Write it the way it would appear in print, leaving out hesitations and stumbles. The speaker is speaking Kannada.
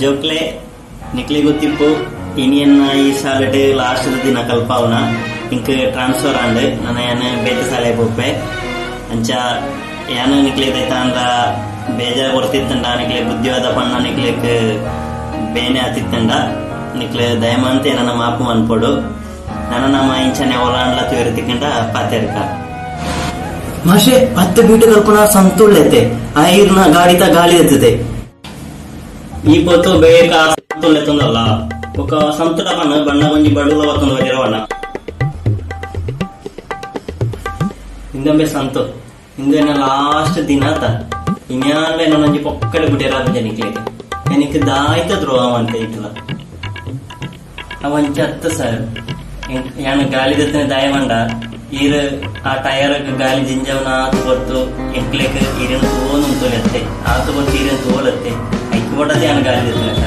ಜೋಕ್ಲೆ ನಿಕ್ಲಿ ಗೊತ್ತಿಪ್ಪು ಇನಿಯನ್ನ ಈ ಶಾಲೆಟ್ ಲಾಸ್ಟ್ ದಿನ ಕಲ್ಪಾವನ ಇಂಕ್ ಟ್ರಾನ್ಸ್ಫರ್ ಆಂಡ್ ನನ್ನ ಏನ ಬೇತೆ ಶಾಲೆ ಪೋಪೆ ಅಂಚ ಏನ ನಿಕ್ಲಿದೈತ ಅಂದ್ರ ಬೇಜಾರ್ ಕೊಡ್ತಿತ್ತಂಡ ನಿಕ್ಲೆ ಬುದ್ಧಿವಾದ ಪಣ್ಣ ನಿಕ್ಲಿಕ್ ಬೇನೆ ಆತಿತ್ತಂಡ ನಿಕ್ಲೆ ದಯಮಾಂತೆ ನನ್ನ ಮಾಪು ಅನ್ಪೋಡು ನನ್ನ ನಮ್ಮ ಇಂಚನೆ ಒಲಾಂಡ್ಲ ತೋರಿತಿಕಂಡ ಪಾತೆರ್ಕ ಮಾಷೆ ಅತ್ತೆ ಬೀಟು ಕಲ್ಪನಾ ಸಂತುಳ್ಳೈತೆ ಐರ್ನ ಗಾಡಿತ ಗಾಳಿ ಎತ್ತದೆ ಈ ಪೊತ್ತು ಬೇಗ ಸಂತುಳ್ಳೆತ್ತಂದಲ್ಲ ఒక సంతుడ బಣ್ಣ కొంచెం బడుల వస్తుంది వడ్డీరవన్న ఇందమే సంతు ఇందైన లాస్ట్ ದಿನಾತ ಇನ್ಯಾನ್ಲೆ ನೊಂಜಿ ಪೊಕ್ಕಡೆ ಬಿಟ್ಟಿರಾದ ಜನಿಕ್ಲೆಗೆ ನನಗೆ ದಾಯ್ತ ದ್ರೋಹ ಅಂತ ಇಟ್ಟಲ ಅವಂಚ ಹತ್ತು ಸರ್ ಯಾನ ಗಾಳಿ ದತ್ತನೆ ದಾಯವಂಡ ಈರ ಆ ಟಯರ್ ಗಾಳಿ ಜಿಂಜವನ ಆತು ಬರ್ತು ಎಂಕ್ಲೆಗೆ ಈರಿನ ತೋನು ತೊಲೆತ್ತೆ ಆತು ಬರ್ತು ಈರಿನ ತೋಲತ್ತೆ ಐಕ್ ಕೊಡದೆ ಯಾನ ಗಾಳಿ ದತ್ತನೆ